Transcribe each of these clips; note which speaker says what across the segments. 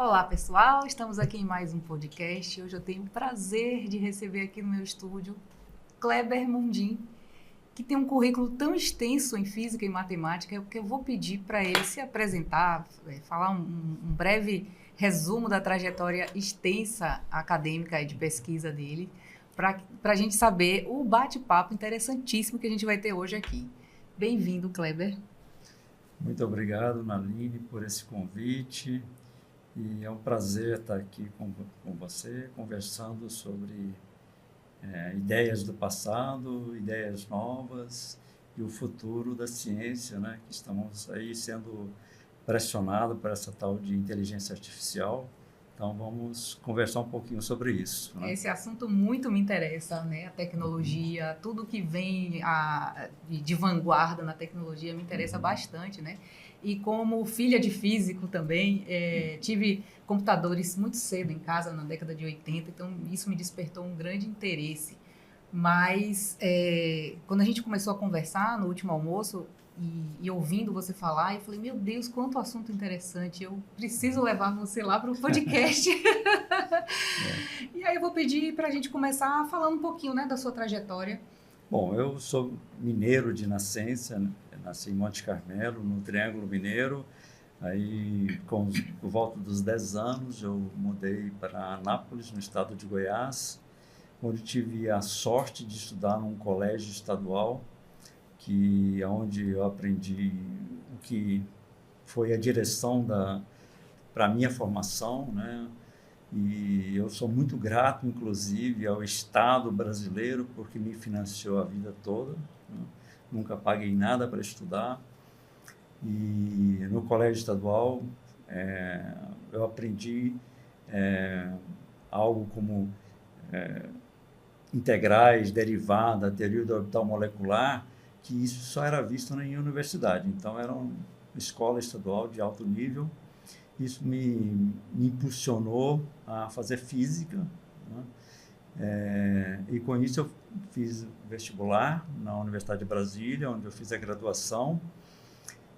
Speaker 1: Olá, pessoal! Estamos aqui em mais um podcast. Hoje eu tenho o prazer de receber aqui no meu estúdio Kleber Mundim, que tem um currículo tão extenso em física e matemática, que eu vou pedir para ele se apresentar, falar um breve resumo da trajetória extensa acadêmica e de pesquisa dele, para a gente saber o bate-papo interessantíssimo que a gente vai ter hoje aqui. Bem-vindo, Kleber.
Speaker 2: Muito obrigado, Naline, por esse convite. E é um prazer estar aqui com você, conversando sobre ideias do passado, ideias novas e o futuro da ciência, né? Que estamos aí sendo pressionados por essa tal de inteligência artificial. Então, vamos conversar um pouquinho sobre isso, né?
Speaker 1: Esse assunto muito me interessa, né? A tecnologia, tudo que vem de vanguarda na tecnologia me interessa bastante, né? E como filha de físico também, tive computadores muito cedo em casa, na década de 80, então isso me despertou um grande interesse. Mas quando a gente começou a conversar no último almoço, e ouvindo você falar, eu falei, meu Deus, quanto assunto interessante, eu preciso levar você lá para o podcast. E aí eu vou pedir para a gente começar falando um pouquinho, né, da sua trajetória.
Speaker 2: Bom, eu sou mineiro de nascença, né? Nasci em Monte Carmelo, no Triângulo Mineiro. Aí, por volta dos 10 anos, eu mudei para Anápolis, no estado de Goiás, onde tive a sorte de estudar num colégio estadual, onde eu aprendi o que foi a direção para a minha formação, né? E eu sou muito grato, inclusive, ao Estado brasileiro, porque me financiou a vida toda, né? Nunca paguei nada para estudar. E no colégio estadual, eu aprendi algo como integrais, derivada, teoria do orbital molecular, que isso só era visto em universidade. Então, era uma escola estadual de alto nível. Isso me impulsionou a fazer física, né? E com isso eu fiz vestibular na Universidade de Brasília, onde eu fiz a graduação,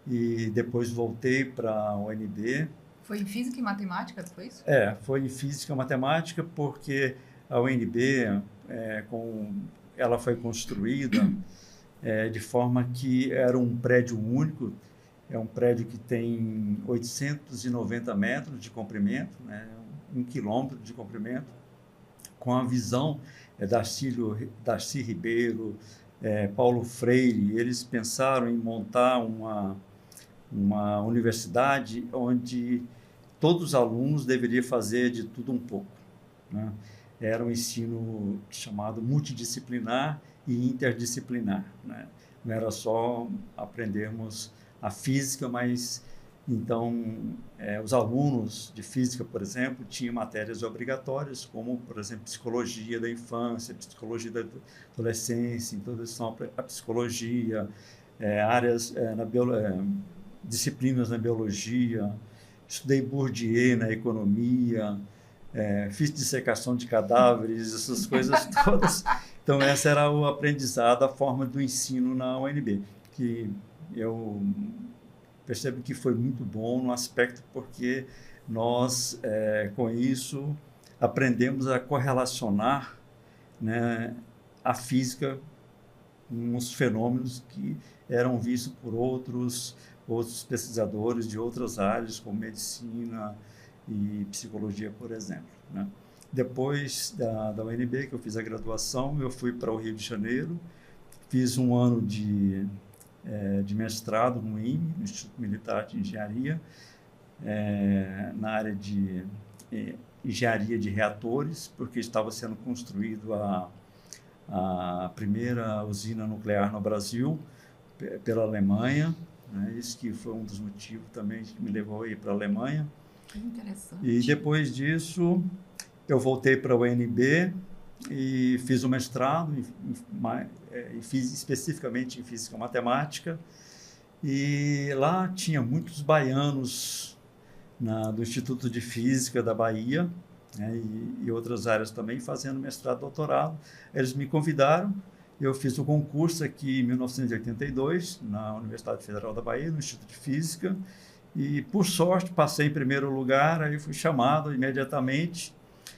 Speaker 2: e depois voltei para a UNB.
Speaker 1: Foi em física e matemática depois?
Speaker 2: Foi em física e matemática, porque a UNB, ela foi construída de forma que era um prédio único. É um prédio que tem 890 metros de comprimento, né? 1 quilômetro de comprimento, com a visão Darcy Ribeiro, Paulo Freire. Eles pensaram em montar uma universidade onde todos os alunos deveriam fazer de tudo um pouco, né? Era um ensino chamado multidisciplinar e interdisciplinar, né? Não era só aprendermos a física, mas então os alunos de física, por exemplo, tinham matérias obrigatórias, como, por exemplo, psicologia da infância, psicologia da adolescência, introdução à psicologia, disciplinas na biologia, estudei Bourdieu na economia, fiz dissecação de cadáveres, essas coisas todas. Então, essa era o aprendizado, a forma do ensino na UNB, que eu percebo que foi muito bom no aspecto porque nós, com isso, aprendemos a correlacionar, né, a física com os fenômenos que eram vistos por outros pesquisadores de outras áreas, como medicina e psicologia, por exemplo, né? Depois da UNB, que eu fiz a graduação, eu fui para o Rio de Janeiro, fiz um ano de mestrado no IME, no Instituto Militar de Engenharia, na área de engenharia de reatores, porque estava sendo construído a primeira usina nuclear no Brasil pela Alemanha, né? Isso que foi um dos motivos também que me levou a ir para a Alemanha.
Speaker 1: Que interessante.
Speaker 2: E depois disso, eu voltei para a UNB e fiz o mestrado, fiz especificamente em física e matemática, e lá tinha muitos baianos do Instituto de Física da Bahia, né, e outras áreas também, fazendo mestrado e doutorado. Eles me convidaram, eu fiz o concurso aqui em 1982, na Universidade Federal da Bahia, no Instituto de Física, E, por sorte, passei em primeiro lugar, aí fui chamado imediatamente.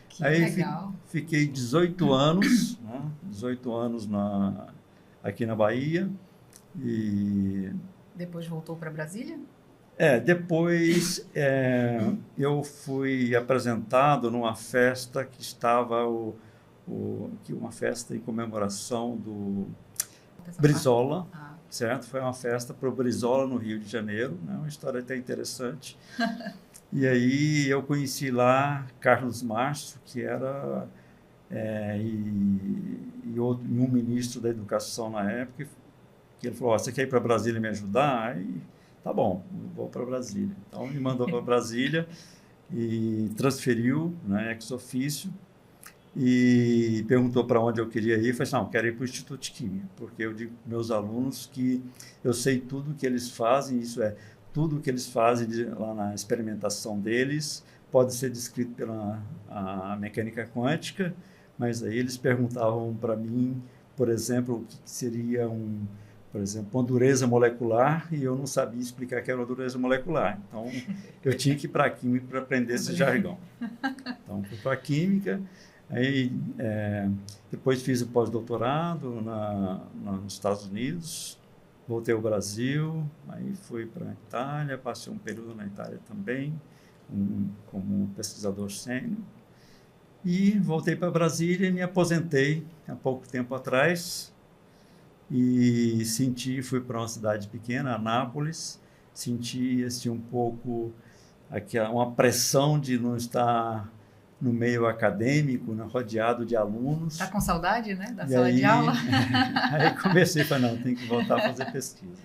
Speaker 1: Que
Speaker 2: Aí
Speaker 1: legal.
Speaker 2: fiquei 18 anos, né? 18 anos aqui na Bahia. E
Speaker 1: Depois voltou para Brasília?
Speaker 2: depois eu fui apresentado numa festa que estava uma festa em comemoração do
Speaker 1: Dessa
Speaker 2: Brizola,
Speaker 1: parte? Ah,
Speaker 2: certo? Foi uma festa para o Brizola no Rio de Janeiro, né? Uma história até interessante. E aí eu conheci lá Carlos Márcio, que era e um ministro da Educação na época, que ele falou: "Ó, você quer ir para Brasília me ajudar?" Aí, tá bom, eu vou para Brasília. Então me mandou para Brasília e transferiu, né, ex officio, e perguntou para onde eu queria ir. Eu falei assim: "Não, quero ir para o Instituto de Química, porque eu digo para meus alunos que eu sei tudo que eles fazem, isso é, tudo que eles fazem lá na experimentação deles pode ser descrito pela a mecânica quântica, mas aí eles perguntavam para mim, por exemplo, o que seria por exemplo, uma dureza molecular, e eu não sabia explicar que era uma dureza molecular. Então, eu tinha que ir para a química para aprender esse jargão. Então, fui para a química. Aí, depois fiz o pós-doutorado nos Estados Unidos, voltei ao Brasil, aí fui para a Itália, passei um período na Itália também, como pesquisador sênior, e voltei para Brasília e me aposentei há pouco tempo atrás, e fui para uma cidade pequena, Anápolis, senti assim, um pouco uma pressão de não estar no meio acadêmico, né, rodeado de alunos.
Speaker 1: Está com saudade, né, da
Speaker 2: E
Speaker 1: sala de aula?
Speaker 2: Aí comecei a falar: não, tem que voltar a fazer pesquisa.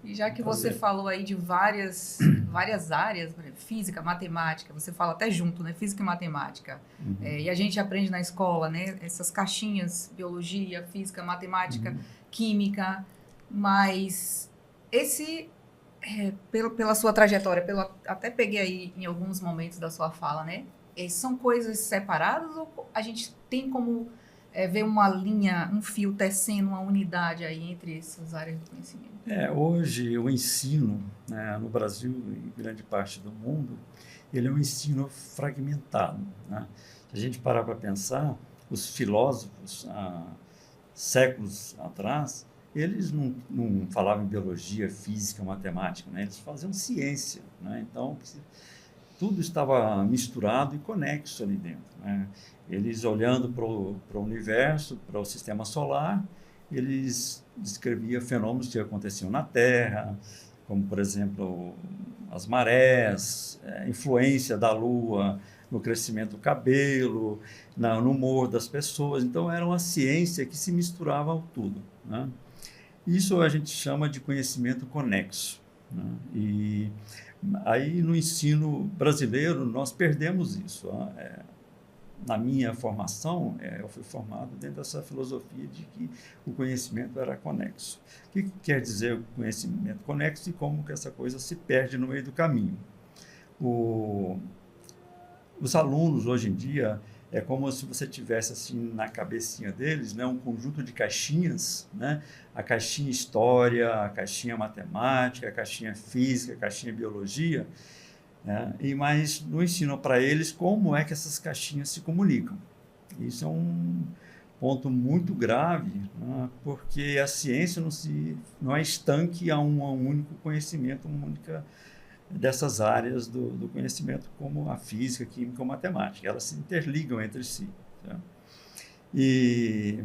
Speaker 1: E já que você falou aí de várias áreas, por exemplo, física, matemática, você fala até junto, né? Física e matemática.
Speaker 2: Uhum.
Speaker 1: E a gente aprende na escola, né? Essas caixinhas, biologia, física, matemática, química, mas pela sua trajetória, até peguei aí em alguns momentos da sua fala, né? São coisas separadas ou a gente tem como ver uma linha, um fio tecendo uma unidade aí entre essas áreas do conhecimento?
Speaker 2: Hoje o ensino, né, no Brasil e em grande parte do mundo, ele é um ensino fragmentado, né? Se a gente parar para pensar, os filósofos, há séculos atrás, eles não falavam em biologia, física, matemática, né? Eles faziam ciência, né? Então, tudo estava misturado e conexo ali dentro, né? Eles olhando para o universo, para o sistema solar, eles descreviam fenômenos que aconteciam na Terra, como, por exemplo, as marés, influência da Lua no crescimento do cabelo, no humor das pessoas. Então, era uma ciência que se misturava ao tudo, né? Isso a gente chama de conhecimento conexo, né? E aí, no ensino brasileiro, nós perdemos isso. Na minha formação, eu fui formado dentro dessa filosofia de que o conhecimento era conexo. O que quer dizer o conhecimento conexo e como que essa coisa se perde no meio do caminho? Os alunos, hoje em dia, é como se você tivesse assim na cabecinha deles, né, um conjunto de caixinhas, né? A caixinha história, a caixinha matemática, a caixinha física, a caixinha biologia, né? Mas não ensinam para eles como é que essas caixinhas se comunicam. Isso é um ponto muito grave, né? Porque a ciência não é estanque a um único conhecimento, uma única dessas áreas do conhecimento, como a física, a química ou a matemática. Elas se interligam entre si, tá? E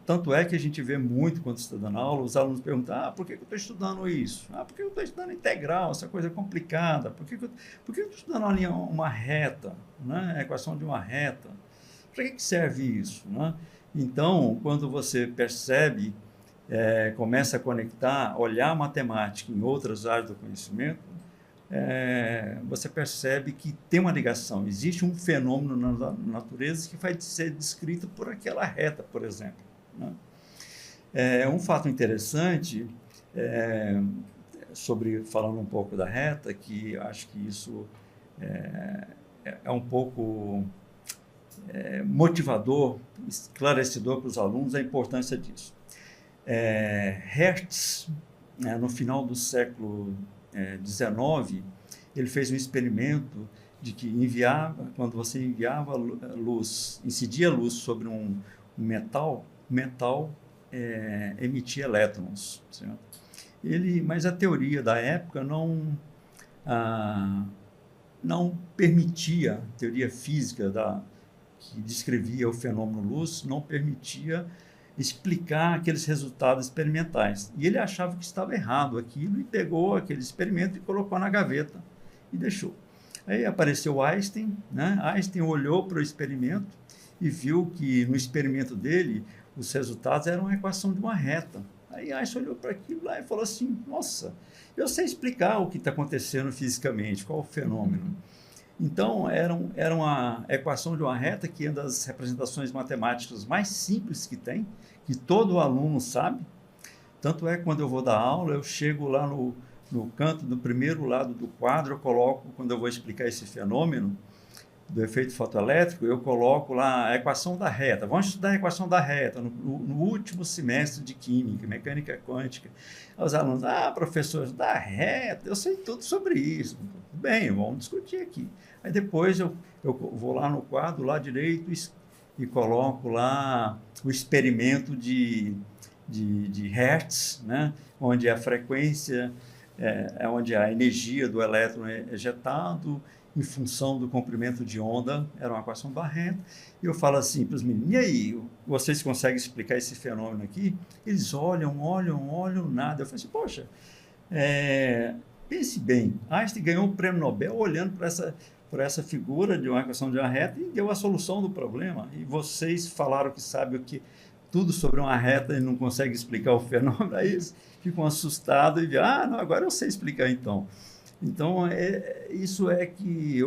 Speaker 2: tanto é que a gente vê muito quando está dando aula, os alunos perguntam: por que eu estou estudando isso? Por que eu estou estudando integral, essa coisa complicada? Por que eu estou estudando uma reta, né? A equação de uma reta? Para que serve isso, né? Então, quando você percebe, começa a conectar, olhar a matemática em outras áreas do conhecimento, você percebe que tem uma ligação. Existe um fenômeno na natureza que vai ser descrito por aquela reta, por exemplo, né? Um fato interessante, falando um pouco da reta, que acho que isso é um pouco motivador, esclarecedor para os alunos, a importância disso. Hertz, no final do século XIX, ele fez um experimento de que quando você enviava luz, incidia luz sobre um metal, o metal emitia elétrons, certo? Mas a teoria da época não permitia, a teoria física que descrevia o fenômeno luz, não permitia explicar aqueles resultados experimentais. E ele achava que estava errado aquilo e pegou aquele experimento e colocou na gaveta e deixou. Aí apareceu Einstein, né? Einstein olhou para o experimento e viu que no experimento dele os resultados eram a equação de uma reta. Aí Einstein olhou para aquilo lá e falou assim, nossa, eu sei explicar o que está acontecendo fisicamente, qual o fenômeno. Então, era uma equação de uma reta que é uma das representações matemáticas mais simples que tem, que todo aluno sabe. Tanto é que quando eu vou dar aula, eu chego lá no canto do primeiro lado do quadro, eu coloco, quando eu vou explicar esse fenômeno do efeito fotoelétrico, eu coloco lá a equação da reta. Vamos estudar a equação da reta no último semestre de Química, Mecânica Quântica. Os alunos, professor, da reta, eu sei tudo sobre isso. Bem, vamos discutir aqui. Aí depois eu vou lá no quadro, lá direito, e coloco lá o experimento de Hertz, né? Onde a frequência onde a energia do elétron é ejetado em função do comprimento de onda, era uma equação da reta, e eu falo assim para os meninos, e aí, vocês conseguem explicar esse fenômeno aqui? Eles olham, nada. Eu falo assim, poxa, pense bem, Einstein ganhou o prêmio Nobel olhando por essa figura de uma equação de uma reta e deu a solução do problema, e vocês falaram que sabem tudo sobre uma reta e não conseguem explicar o fenômeno, aí eles ficam assustados e dizem, não, agora eu sei explicar então. Então, isso é que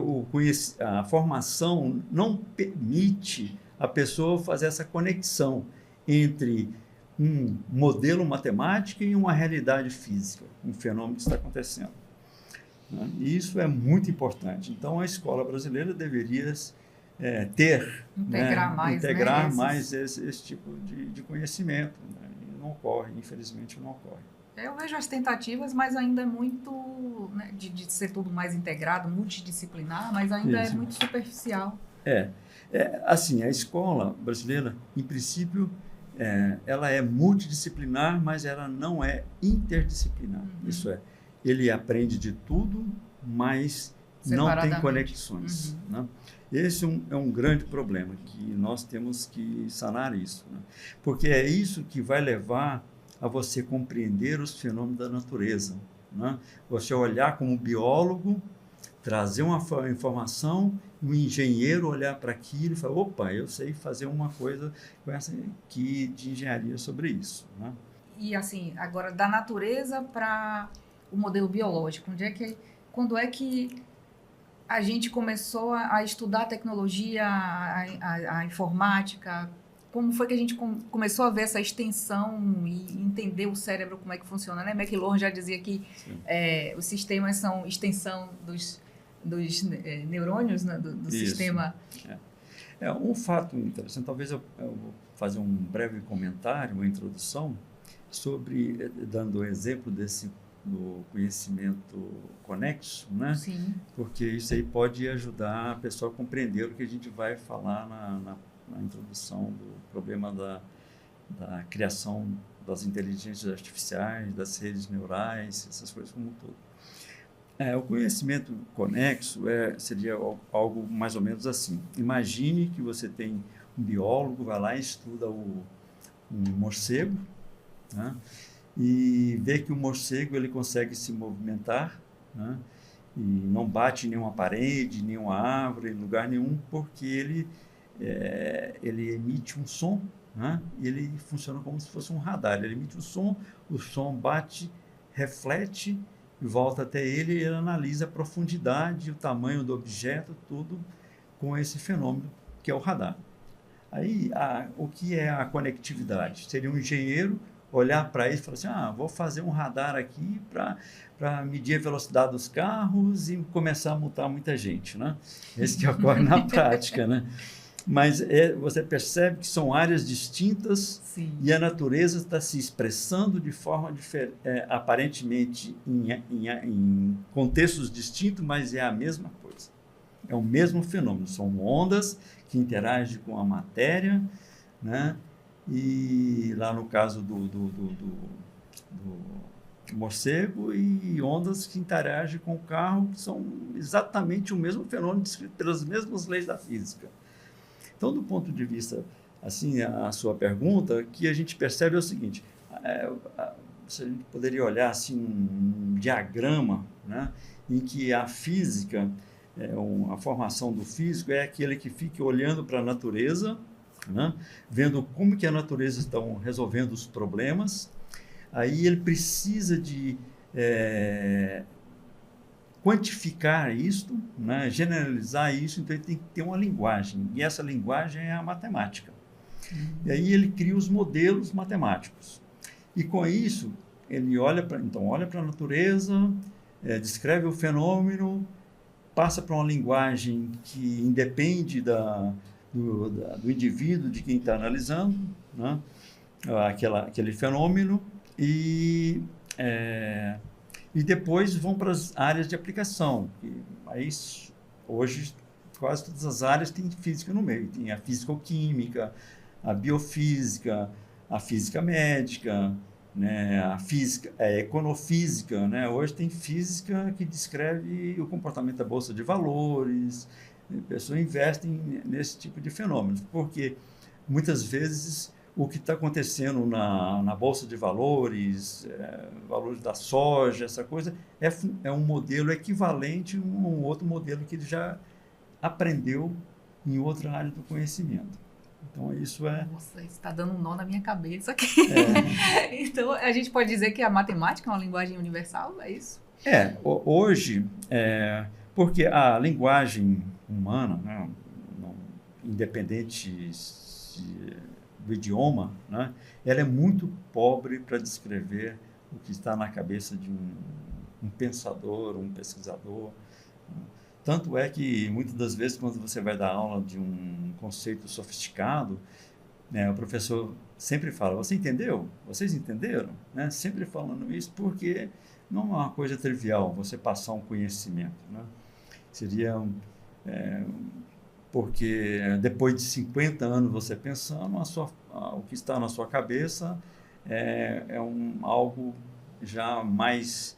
Speaker 2: a formação não permite a pessoa fazer essa conexão entre um modelo matemático e uma realidade física, um fenômeno que está acontecendo. Né? E isso é muito importante. Então, a escola brasileira deveria integrar mais esse tipo de conhecimento. Né? E não ocorre, infelizmente não ocorre.
Speaker 1: Eu vejo as tentativas, mas ainda é muito, né, de ser tudo mais integrado, multidisciplinar, mas ainda é muito superficial.
Speaker 2: Assim, a escola brasileira, em princípio, ela é multidisciplinar, mas ela não é interdisciplinar. Isso é, ele aprende de tudo, mas não tem conexões. Né? Esse é um grande problema, que nós temos que sanar isso. Né? Porque é isso que vai levar a você compreender os fenômenos da natureza. Né? Você olhar como biólogo, trazer uma informação, um engenheiro olhar para aquilo e falar, opa, eu sei fazer uma coisa com essa aqui de engenharia sobre isso. Né?
Speaker 1: E assim, agora da natureza para o modelo biológico, quando é que a gente começou a estudar a tecnologia, a informática? Como foi que a gente começou a ver essa extensão e entender o cérebro, como é que funciona? Né? McLuhan já dizia que os sistemas são extensão dos neurônios, né? do sistema.
Speaker 2: Um fato interessante, talvez eu vou fazer um breve comentário, uma introdução, dando o exemplo do conhecimento conexo, né?
Speaker 1: Sim.
Speaker 2: Porque isso aí pode ajudar a pessoa a compreender o que a gente vai falar na introdução do problema da criação das inteligências artificiais, das redes neurais, essas coisas como um todo. O conhecimento conexo seria algo mais ou menos assim. Imagine que você tem um biólogo, vai lá e estuda um morcego, né? E vê que o morcego ele consegue se movimentar, né? E não bate em nenhuma parede, nenhuma árvore, em lugar nenhum, porque ele emite um som, né? E ele funciona como se fosse um radar. Ele emite um som, o som bate, reflete e volta até ele, e ele analisa a profundidade, o tamanho do objeto, tudo com esse fenômeno que é o radar. Aí, o que é a conectividade? Seria um engenheiro olhar para isso e falar assim, vou fazer um radar aqui para medir a velocidade dos carros e começar a multar muita gente, né? Esse que ocorre na prática, né? Mas você percebe que são áreas distintas.
Speaker 1: Sim.
Speaker 2: E a natureza está se expressando de forma aparentemente em contextos distintos, mas é a mesma coisa. É o mesmo fenômeno. São ondas que interagem com a matéria, né? E lá no caso do morcego, e ondas que interagem com o carro, que são exatamente o mesmo fenômeno descrito pelas mesmas leis da física. Então, do ponto de vista, assim, a sua pergunta, que a gente percebe é o seguinte: se a gente poderia olhar assim um diagrama, né, em que a física, a formação do físico é aquele que fica olhando para a natureza, né, vendo como que a natureza está resolvendo os problemas. Aí ele precisa de quantificar isso, né, generalizar isso, então ele tem que ter uma linguagem, e essa linguagem é a matemática. E aí ele cria os modelos matemáticos. E com isso, ele olha para a natureza, descreve o fenômeno, passa para uma linguagem que independe do indivíduo, de quem está analisando, né, aquele fenômeno, e depois vão para as áreas de aplicação. Aí, hoje, quase todas as áreas têm física no meio. Tem a físico-química, a biofísica, a física médica, né, a econofísica. Né? Hoje tem física que descreve o comportamento da bolsa de valores. A pessoa investe nesse tipo de fenômenos, porque muitas vezes o que está acontecendo na Bolsa de Valores, valores da soja, essa coisa, é um modelo equivalente a um outro modelo que ele já aprendeu em outra área do conhecimento. Então, isso é...
Speaker 1: Nossa, isso está dando um nó na minha cabeça aqui. Então, a gente pode dizer que a matemática é uma linguagem universal, é isso?
Speaker 2: Hoje, porque a linguagem humana, né, independente do idioma, né, ela é muito pobre para descrever o que está na cabeça de um pensador, um pesquisador. Tanto é que, muitas das vezes, quando você vai dar aula de um conceito sofisticado, né, o professor sempre fala: você entendeu? Vocês entenderam? Né? Sempre falando isso, porque não é uma coisa trivial você passar um conhecimento. Né? Seria... porque depois de 50 anos você pensando, o que está na sua cabeça algo já mais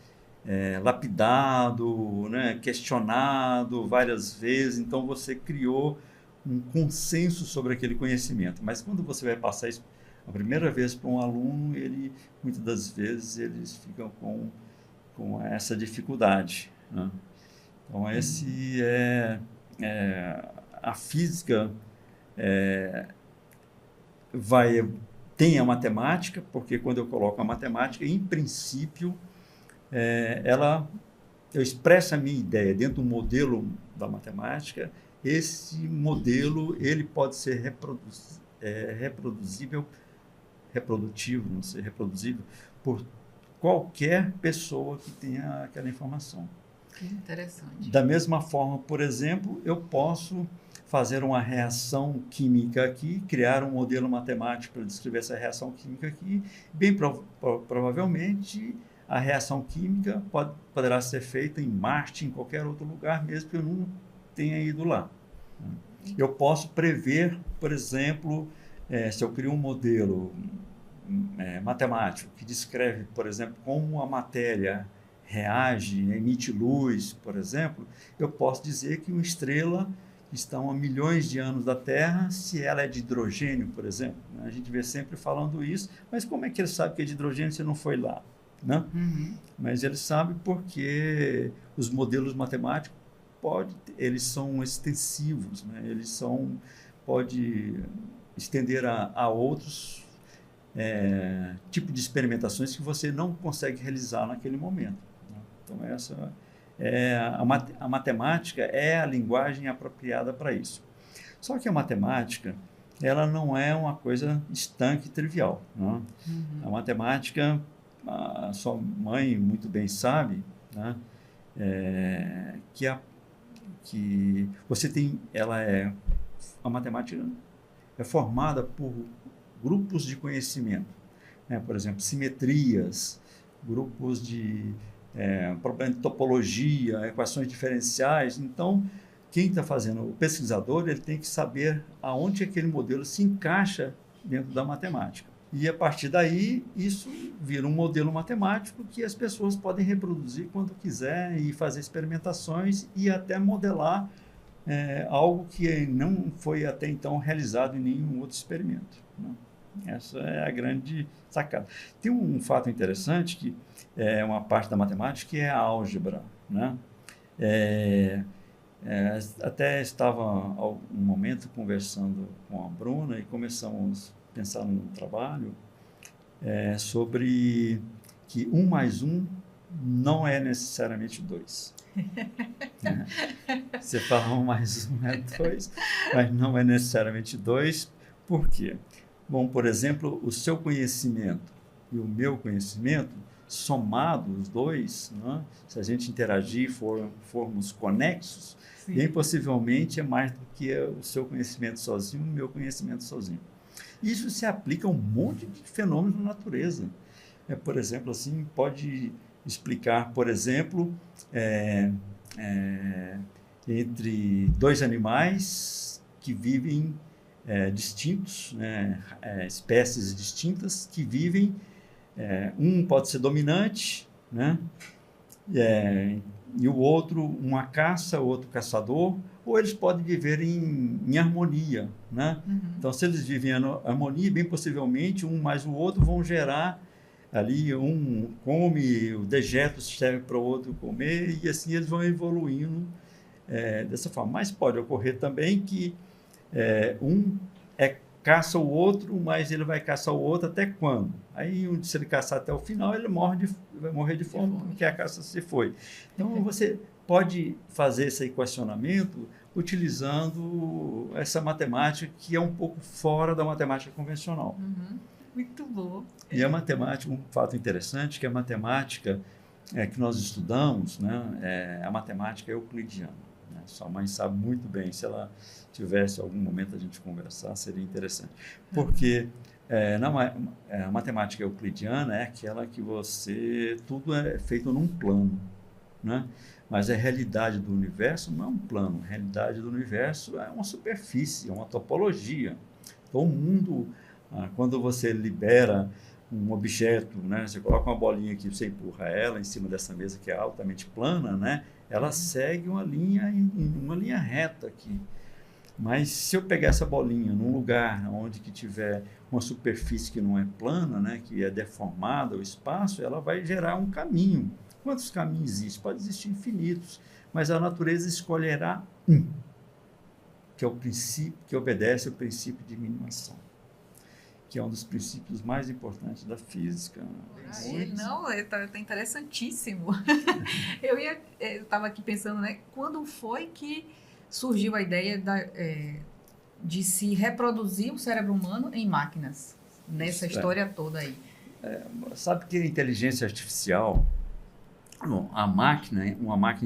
Speaker 2: lapidado, né, questionado várias vezes, então você criou um consenso sobre aquele conhecimento. Mas quando você vai passar isso a primeira vez para um aluno, muitas das vezes eles ficam com essa dificuldade. Né? Então, a física tem a matemática, porque quando eu coloco a matemática, em princípio, eu expresso a minha ideia dentro do modelo da matemática. Esse modelo ele pode ser reprodutivo, não sei, reproduzível por qualquer pessoa que tenha aquela informação.
Speaker 1: Que interessante.
Speaker 2: Da mesma forma, por exemplo, eu posso fazer uma reação química aqui, criar um modelo matemático para descrever essa reação química aqui. Bem provavelmente, a reação química poderá ser feita em Marte, em qualquer outro lugar, mesmo que eu não tenha ido lá. Eu posso prever, por exemplo, se eu crio um modelo matemático que descreve, por exemplo, como a matéria reage, emite luz, por exemplo, eu posso dizer que uma estrela está a milhões de anos da Terra, se ela é de hidrogênio, por exemplo. Né? A gente vê sempre falando isso, mas como é que ele sabe que é de hidrogênio se não foi lá? Né?
Speaker 1: Uhum.
Speaker 2: Mas ele sabe porque os modelos matemáticos eles são extensivos, né? Eles pode estender a outros tipos de experimentações que você não consegue realizar naquele momento. Né? Então, a matemática é a linguagem apropriada para isso. Só que a matemática, ela não é uma coisa estanque e trivial. Né?
Speaker 1: Uhum.
Speaker 2: A matemática, a sua mãe muito bem sabe, né? Que você tem, ela é a matemática é formada por grupos de conhecimento, né? Por exemplo, simetrias, grupos de problema de topologia, equações diferenciais. Então, quem está fazendo, o pesquisador, ele tem que saber aonde aquele modelo se encaixa dentro da matemática. E, a partir daí, isso vira um modelo matemático que as pessoas podem reproduzir quando quiser e fazer experimentações e até modelar algo que não foi até então realizado em nenhum outro experimento, né? Essa é a grande sacada. Tem um fato interessante, que é uma parte da matemática, que é a álgebra, né? Até estava, um momento, conversando com a Bruna e começamos a pensar num trabalho sobre que 1 mais 1 não é necessariamente 2. Né? Você fala 1 mais 1 é 2, mas não é necessariamente 2. Por quê? Bom, por exemplo, o seu conhecimento e o meu conhecimento, somados os dois, né? Se a gente interagir, formos conexos, sim, bem possivelmente é mais do que o seu conhecimento sozinho, o meu conhecimento sozinho. Isso se aplica a um monte de fenômenos da natureza. Por exemplo, assim, pode explicar, por exemplo, entre dois animais que vivem distintos, né, espécies distintas que vivem, um pode ser dominante, né, e o outro uma caça, o outro caçador, ou eles podem viver em harmonia, né? Uhum. Então, se eles vivem em harmonia, bem possivelmente um mais o outro vão gerar ali, um come, o dejeto serve para o outro comer, e assim eles vão evoluindo dessa forma. Mas pode ocorrer também que um caça o outro, mas ele vai caçar o outro até quando? Aí, se ele caçar até o final, ele vai morrer de fome, porque a caça se foi. Então, você pode fazer esse equacionamento utilizando essa matemática que é um pouco fora da matemática convencional.
Speaker 1: Uhum. Muito bom.
Speaker 2: E a matemática, um fato interessante, que a matemática que nós estudamos, né, a matemática euclidiana. Né? Sua mãe sabe muito bem, se ela tivesse algum momento a gente conversar, seria interessante. Porque a matemática euclidiana é aquela que tudo é feito num plano, né? Mas a realidade do universo não é um plano, a realidade do universo é uma superfície, é uma topologia. Então, o mundo, quando você libera um objeto, né, você coloca uma bolinha aqui, você empurra ela em cima dessa mesa que é altamente plana, né, ela segue uma linha reta aqui. Mas se eu pegar essa bolinha num lugar onde que tiver uma superfície que não é plana, né, que é deformada o espaço, ela vai gerar um caminho. Quantos caminhos existem? Pode existir infinitos, mas a natureza escolherá um, que é o princípio que obedece ao princípio de minimação, que é um dos princípios mais importantes da física.
Speaker 1: Não, está interessantíssimo. Eu estava aqui pensando, né, quando foi que surgiu a ideia de se reproduzir o cérebro humano em máquinas, nessa história toda aí?
Speaker 2: Sabe que a inteligência artificial, uma máquina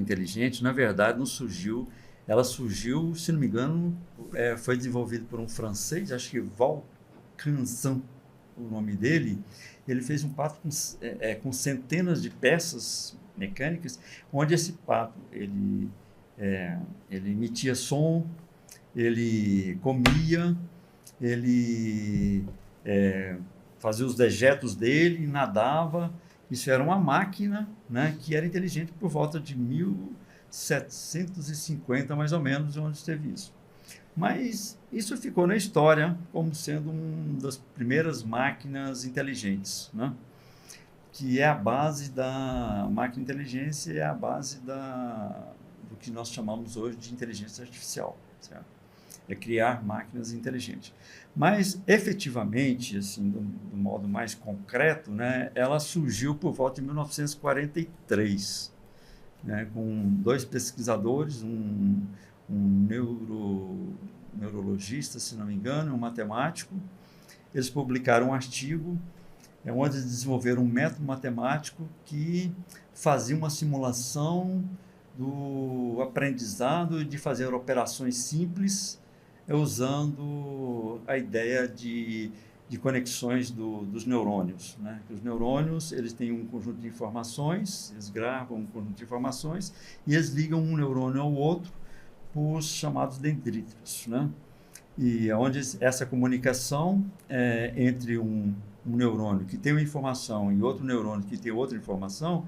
Speaker 2: inteligente, na verdade, não surgiu. Ela surgiu, se não me engano, foi desenvolvida por um francês, acho que Valcanzan, o nome dele. Ele fez um pato com centenas de peças mecânicas, onde esse pato ele emitia som, ele comia, ele fazia os dejetos dele, nadava. Isso era uma máquina, né, que era inteligente por volta de 1750, mais ou menos, onde esteve isso. Mas isso ficou na história como sendo uma das primeiras máquinas inteligentes, né? Que é a base da máquina inteligência, é a base do que nós chamamos hoje de inteligência artificial, certo? É criar máquinas inteligentes. Mas, efetivamente, assim, do modo mais concreto, né, ela surgiu por volta de 1943, né, com dois pesquisadores, um neurologista, se não me engano, um matemático. Eles publicaram um artigo onde eles desenvolveram um método matemático que fazia uma simulação do aprendizado de fazer operações simples é usando a ideia de conexões dos neurônios, né? Os neurônios, eles têm um conjunto de informações, eles gravam um conjunto de informações e eles ligam um neurônio ao outro por chamados dendríticos, né? E onde essa comunicação entre um neurônio que tem uma informação e outro neurônio que tem outra informação,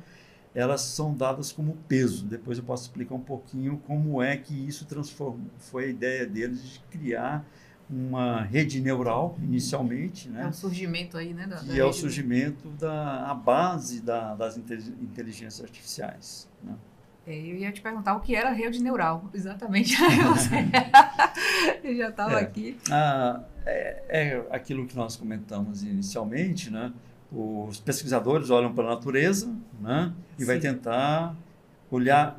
Speaker 2: elas são dadas como peso. Depois eu posso explicar um pouquinho como é que isso foi a ideia deles de criar uma rede neural, inicialmente, né?
Speaker 1: É o surgimento aí, né?
Speaker 2: Que é o surgimento a base das inteligências artificiais, né?
Speaker 1: Eu ia te perguntar o que era rede neural, exatamente. Eu já estava aqui.
Speaker 2: É aquilo que nós comentamos inicialmente, né? Os pesquisadores olham para a natureza, né? E vai tentar olhar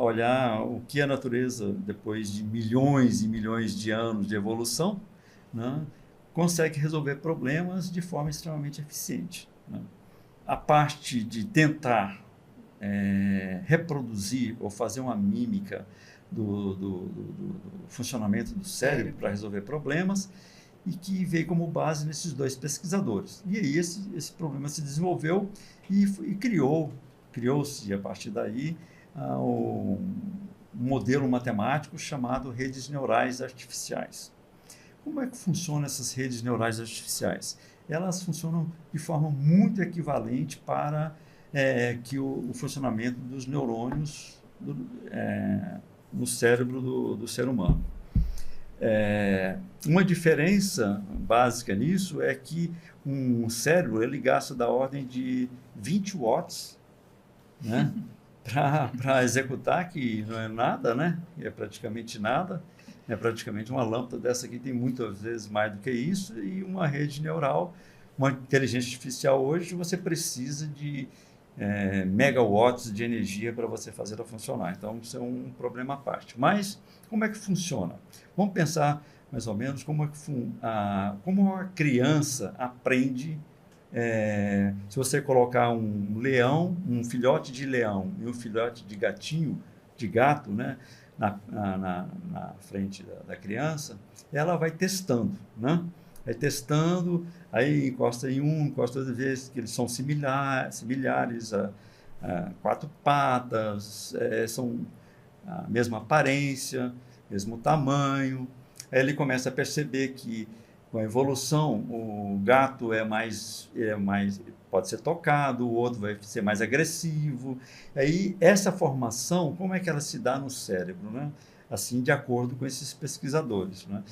Speaker 2: o que a natureza, depois de milhões e milhões de anos de evolução, né, consegue resolver problemas de forma extremamente eficiente, né? A parte de tentar reproduzir ou fazer uma mímica do funcionamento do cérebro para resolver problemas, e que veio como base nesses dois pesquisadores. E aí esse problema se desenvolveu e criou-se a partir daí um modelo matemático chamado redes neurais artificiais. Como é que funcionam essas redes neurais artificiais? Elas funcionam de forma muito equivalente para que o funcionamento dos neurônios no cérebro do ser humano. Uma diferença básica nisso é que um cérebro ele gasta da ordem de 20 watts, né, para executar, que não é nada, né? É praticamente nada. É praticamente uma lâmpada dessa aqui tem muitas vezes mais do que isso, e uma rede neural, uma inteligência artificial hoje, você precisa de megawatts de energia para você fazer ela funcionar. Então, isso é um problema à parte. Mas, como é que funciona? Vamos pensar mais ou menos como a criança aprende. Se você colocar um leão, um filhote de leão e um filhote de gato, né, na frente da criança, ela vai testando, né? Vai testando, aí encosta em encosta outra vez, que eles são similares a quatro patas, são a mesma aparência, mesmo tamanho. Aí ele começa a perceber que, com a evolução, o gato pode ser tocado, o outro vai ser mais agressivo. Aí, essa formação, como é que ela se dá no cérebro, né? Assim, de acordo com esses pesquisadores, né?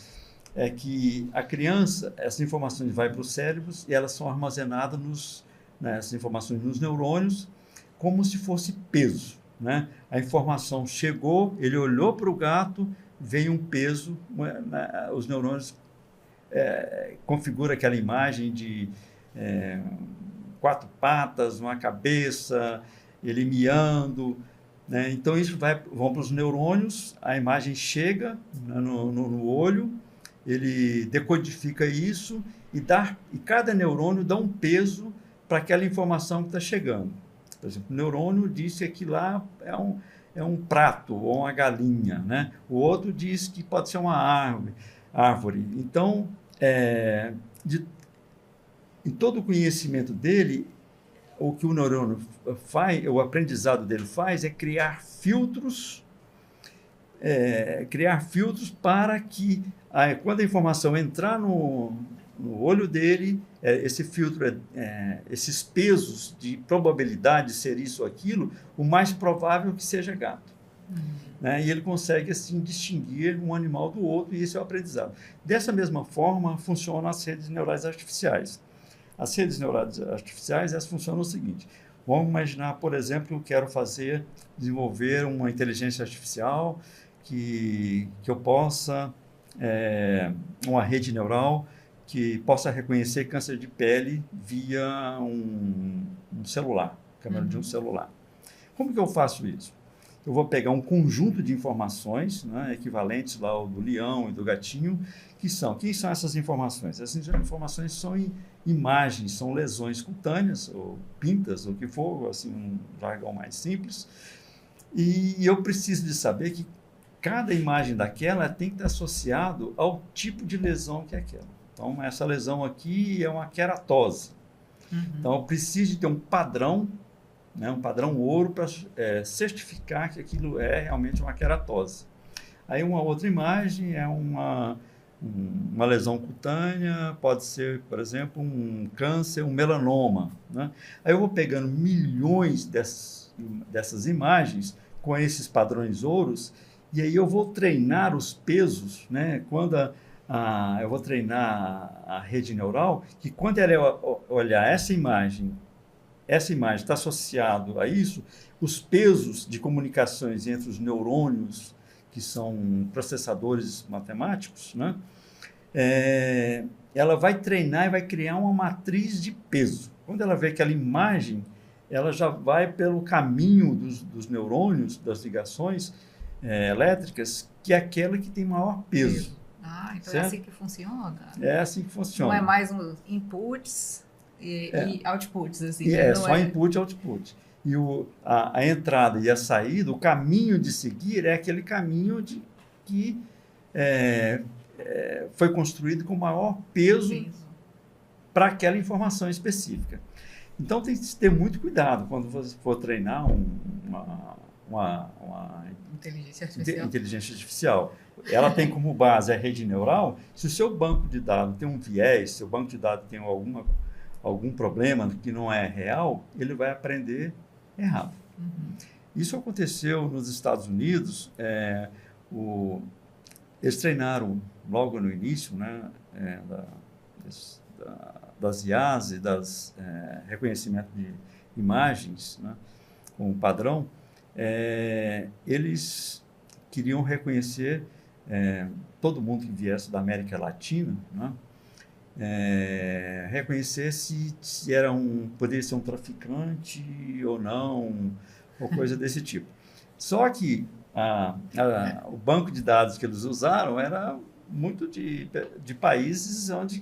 Speaker 2: É que a criança, essas informações vão para os cérebros e elas são armazenadas essas informações nos neurônios como se fosse peso, né? A informação chegou, ele olhou para o gato, veio um peso, os neurônios configuram aquela imagem de quatro patas, uma cabeça, ele miando, né? Então isso vão para os neurônios, a imagem chega, né, no olho, ele decodifica isso e cada neurônio dá um peso para aquela informação que está chegando. Por exemplo, o neurônio diz que aquilo lá é um prato ou uma galinha, né? O outro diz que pode ser uma árvore. Então, em todo o conhecimento dele, o que o neurônio faz, o aprendizado dele faz é criar filtros para que, quando a informação entrar no olho dele, esse filtro, esses pesos de probabilidade de ser isso ou aquilo, o mais provável que seja gato. Né? E ele consegue, assim, distinguir um animal do outro, e esse é o aprendizado. Dessa mesma forma, funcionam as redes neurais artificiais. As redes neurais artificiais, elas funcionam o seguinte: vamos imaginar, por exemplo, que eu quero desenvolver uma inteligência artificial que eu possa, uma rede neural que possa reconhecer câncer de pele via um celular, câmera de um celular. Como que eu faço isso? Eu vou pegar um conjunto de informações, né, equivalentes lá ao do leão e do gatinho, quem são essas informações? Essas informações são imagens, são lesões cutâneas, ou pintas, ou o que for, assim, um jargão mais simples. E eu preciso de saber que cada imagem daquela tem que estar associado ao tipo de lesão que é aquela. Então, essa lesão aqui é uma queratose. Então, eu preciso ter um padrão, né, um padrão ouro para certificar que aquilo é realmente uma queratose. Aí, uma outra imagem é uma lesão cutânea, pode ser, por exemplo, um câncer, um melanoma, né? Aí eu vou pegando milhões dessas imagens com esses padrões ouros, e aí eu vou treinar os pesos, né? Quando eu vou treinar a rede neural, que quando ela olhar essa imagem está associado a isso, os pesos de comunicações entre os neurônios, que são processadores matemáticos, né? Ela vai treinar e vai criar uma matriz de peso. Quando ela vê aquela imagem, ela já vai pelo caminho dos neurônios, das ligações elétricas, que é aquela que tem maior peso.
Speaker 1: Ah, então
Speaker 2: certo?
Speaker 1: é assim que funciona?
Speaker 2: É assim que funciona.
Speaker 1: Não é mais um inputs e outputs, assim.
Speaker 2: Só input e output. E a entrada e a saída, o caminho de seguir é aquele caminho que foi construído com maior peso para aquela informação específica. Então, tem que ter muito cuidado quando você for treinar uma inteligência artificial. Ela tem como base a rede neural. Se o seu banco de dados tem um viés, se o banco de dados tem algum problema que não é real, ele vai aprender errado. Isso aconteceu nos Estados Unidos. Eles treinaram logo no início, né, das IAs e das reconhecimento de imagens, né, com o padrão. Eles queriam reconhecer todo mundo que viesse da América Latina, né, reconhecer se poderia ser um traficante ou não, ou coisa desse tipo. Só que o banco de dados que eles usaram era muito de países onde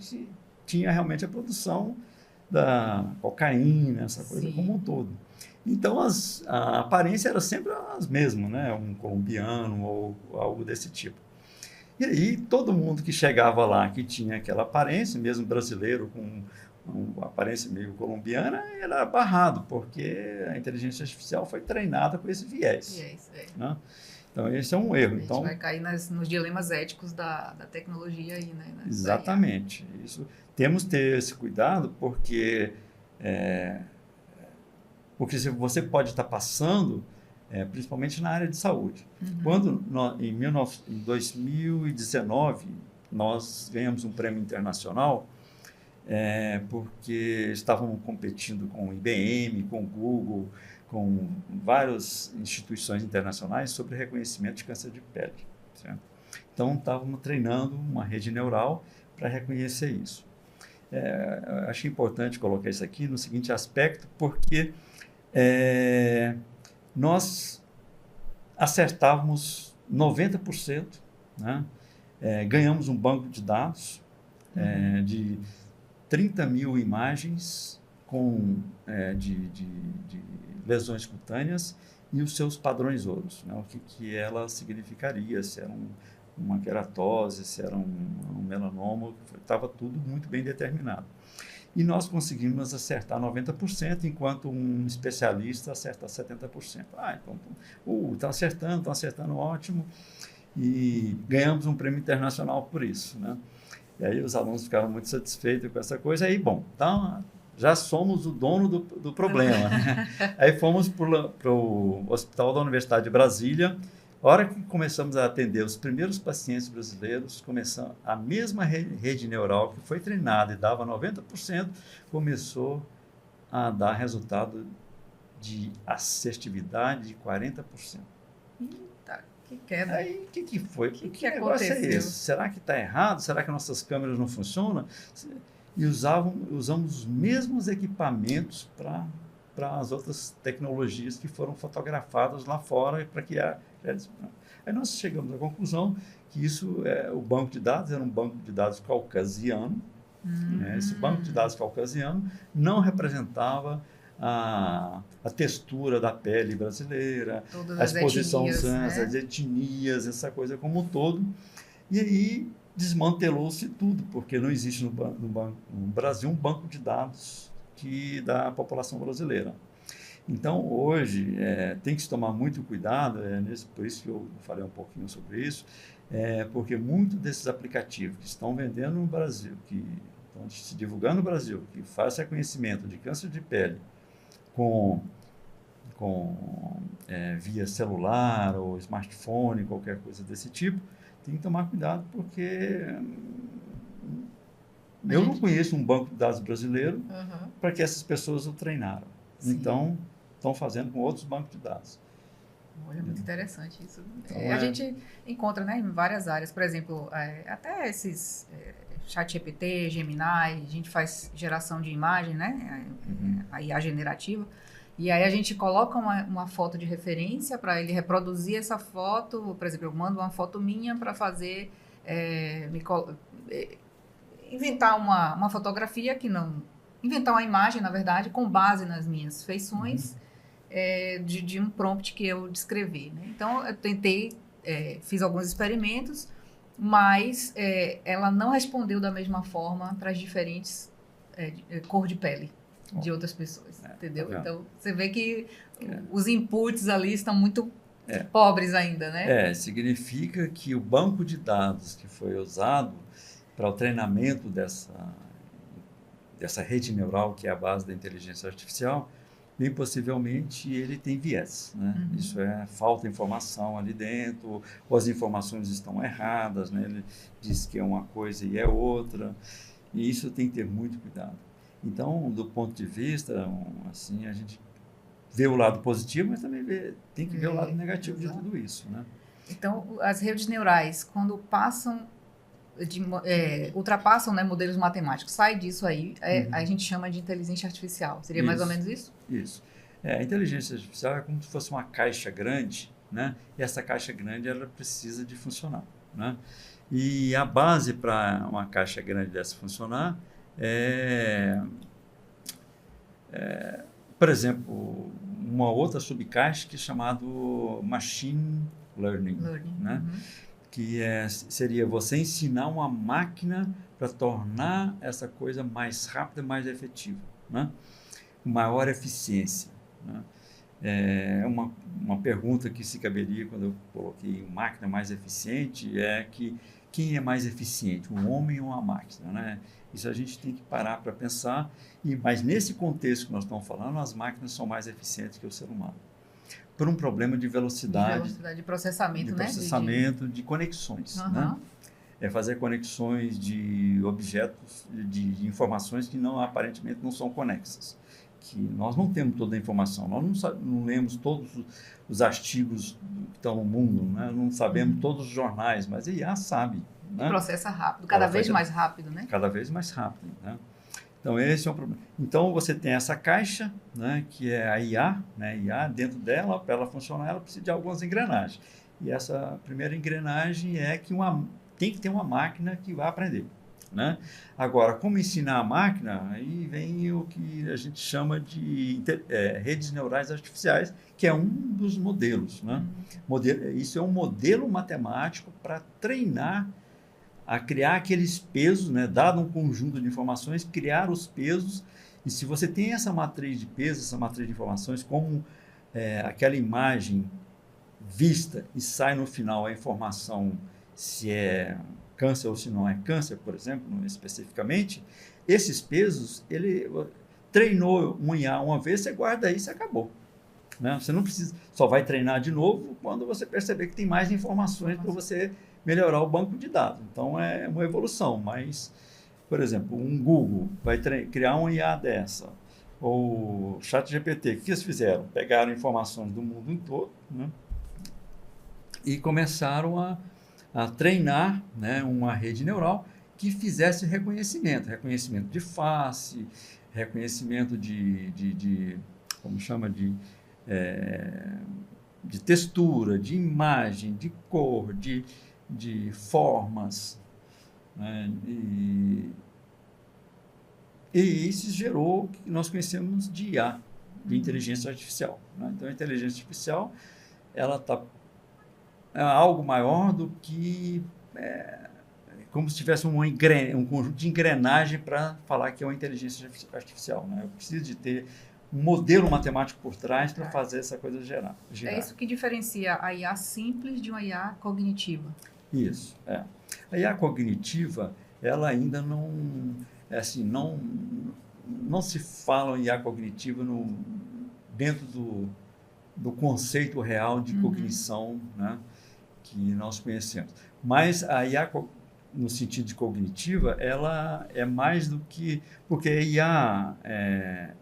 Speaker 2: tinha realmente a produção da cocaína, essa coisa como um todo. Então, a aparência era sempre as mesmas, né? Um colombiano ou algo desse tipo. E aí, todo mundo que chegava lá, que tinha aquela aparência, mesmo brasileiro com uma aparência meio colombiana, era barrado, porque a inteligência artificial foi treinada com esse viés. Né? Então, esse é um erro.
Speaker 1: A gente vai cair nos dilemas éticos da tecnologia aí, né?
Speaker 2: Exatamente. Temos que ter esse cuidado, porque você pode estar passando, principalmente na área de saúde. Quando, em 2019, nós ganhamos um prêmio internacional, porque estávamos competindo com o IBM, com o Google, com várias instituições internacionais sobre reconhecimento de câncer de pele. Certo? Então, estávamos treinando uma rede neural para reconhecer isso. Achei importante colocar isso aqui no seguinte aspecto, porque nós acertávamos 90%, né? Ganhamos um banco de dados de 30 mil imagens de lesões cutâneas e os seus padrões ouros, né? O que ela significaria, se era uma queratose, se era um melanoma, estava tudo muito bem determinado. E nós conseguimos acertar 90%, enquanto um especialista acerta 70%. Então, estão acertando, ótimo. E ganhamos um prêmio internacional por isso, né? E aí os alunos ficaram muito satisfeitos com essa coisa. Aí, bom, então já somos o dono do problema, né? Aí fomos para o Hospital da Universidade de Brasília. A hora que começamos a atender os primeiros pacientes brasileiros, a mesma rede neural que foi treinada e dava 90%, começou a dar resultado de assertividade de 40%.
Speaker 1: Eita, que queda.
Speaker 2: Aí, o que foi?
Speaker 1: Que aconteceu?
Speaker 2: É esse? Será que está errado? Será que nossas câmeras não funcionam? E usamos os mesmos equipamentos para as outras tecnologias que foram fotografadas lá fora para criar. Aí nós chegamos à conclusão que o banco de dados era um banco de dados caucasiano. Esse banco de dados caucasiano não representava a textura da pele brasileira,
Speaker 1: Todas
Speaker 2: a
Speaker 1: as
Speaker 2: exposição
Speaker 1: etnias, né?
Speaker 2: as etnias, essa coisa como um todo. E aí desmantelou-se tudo, porque não existe no Brasil um banco de dados da população brasileira. Então, hoje, tem que se tomar muito cuidado, por isso que eu falei um pouquinho sobre isso, porque muitos desses aplicativos que estão vendendo no Brasil, que estão se divulgando no Brasil, que faz reconhecimento de câncer de pele via celular ou smartphone, qualquer coisa desse tipo, tem que tomar cuidado, porque eu não conheço um banco de dados brasileiro para que essas pessoas o treinaram. Sim. Então, estão fazendo com outros bancos de dados.
Speaker 1: Olha, muito interessante isso. Então, a gente encontra, né, em várias áreas, por exemplo, até esses ChatGPT, Gemini, a gente faz geração de imagem, né, a IA generativa, e aí a gente coloca uma foto de referência para ele reproduzir essa foto. Por exemplo, eu mando uma foto minha para fazer, inventar uma fotografia inventar uma imagem, na verdade, com base nas minhas feições, de um prompt que eu descrevi, né? Então, eu tentei, fiz alguns experimentos, mas ela não respondeu da mesma forma para as diferentes cor de pele de outras pessoas, entendeu? Então, você vê que os inputs ali estão muito pobres ainda, né?
Speaker 2: Significa que o banco de dados que foi usado para o treinamento dessa rede neural, que é a base da inteligência artificial, bem possivelmente ele tem viés, né? Isso falta informação ali dentro, ou as informações estão erradas, né? Ele diz que é uma coisa e é outra, e isso tem que ter muito cuidado. Então, do ponto de vista, assim, a gente vê o lado positivo, mas também tem que ver o lado negativo de tudo isso, né?
Speaker 1: Então, as redes neurais, quando ultrapassam, né, modelos matemáticos, sai disso aí, a gente chama de inteligência artificial. Seria mais ou menos isso?
Speaker 2: Isso. A inteligência artificial é como se fosse uma caixa grande, né? E essa caixa grande, ela precisa de funcionar, né? E a base para uma caixa grande dessa funcionar por exemplo, uma outra subcaixa que é chamado Machine Learning, né? Que seria você ensinar uma máquina para tornar essa coisa mais rápida, mais efetiva, né? Com maior eficiência, né? Uma pergunta que se caberia quando eu coloquei máquina mais eficiente que quem é mais eficiente, um homem ou uma máquina, né? Isso a gente tem que parar para pensar, mas nesse contexto que nós estamos falando, as máquinas são mais eficientes que o ser humano. Por um problema de velocidade,
Speaker 1: de processamento,
Speaker 2: de
Speaker 1: né?
Speaker 2: processamento, de conexões, né? Fazer conexões de objetos, de informações que aparentemente não são conexas. Que nós não temos toda a informação, nós não lemos todos os artigos que estão no mundo, né? Não sabemos todos os jornais, mas a IA sabe, né?
Speaker 1: E processa rápido, cada vez mais rápido, né?
Speaker 2: Cada vez mais rápido, né? Então, esse é um problema. Então, você tem essa caixa, né, que é a IA, né? IA, dentro dela, para ela funcionar, ela precisa de algumas engrenagens. E essa primeira engrenagem tem que ter uma máquina que vai aprender, né? Agora, como ensinar a máquina, aí vem o que a gente chama de redes neurais artificiais, que é um dos modelos, né? Isso é um modelo matemático para treinar a criar aqueles pesos, né? Dado um conjunto de informações, criar os pesos. E se você tem essa matriz de pesos, essa matriz de informações, como aquela imagem vista e sai no final a informação se é câncer ou se não é câncer, por exemplo, especificamente, esses pesos, ele treinou um IA uma vez, você guarda isso e acabou, né? Você não precisa, só vai treinar de novo quando você perceber que tem mais informações para você melhorar o banco de dados. Então, é uma evolução, mas, por exemplo, um Google vai criar uma IA dessa, ou ChatGPT, o que eles fizeram? Pegaram informações do mundo em todo, né? E começaram a treinar, né, uma rede neural que fizesse reconhecimento de face, reconhecimento como chama, de textura, de imagem, de cor, de formas, né? E isso gerou o que nós conhecemos de IA, de inteligência artificial, né? Então, a inteligência artificial, ela é algo maior do que como se tivesse um conjunto de engrenagem para falar que é uma inteligência artificial, né? Eu preciso de ter um modelo matemático por trás para fazer essa coisa girar.
Speaker 1: É isso que diferencia a IA simples de uma IA cognitiva.
Speaker 2: Isso, é. A IA cognitiva, ela ainda não, não se fala em IA cognitiva dentro do conceito real de cognição, né, que nós conhecemos. Mas a IA, no sentido de cognitiva, ela é mais do que... Porque a IA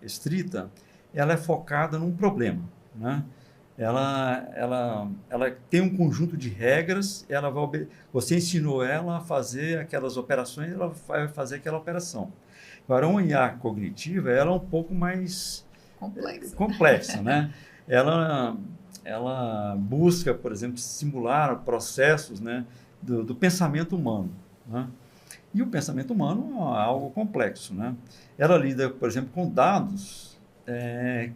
Speaker 2: estrita, ela é focada num problema, né? Ela tem um conjunto de regras, você ensinou ela a fazer aquelas operações, ela vai fazer aquela operação. Agora, uma IA cognitiva, ela é um pouco mais complexa, né? Ela busca, por exemplo, simular processos, né, do pensamento humano, né? E o pensamento humano é algo complexo, né? Ela lida, por exemplo, com dados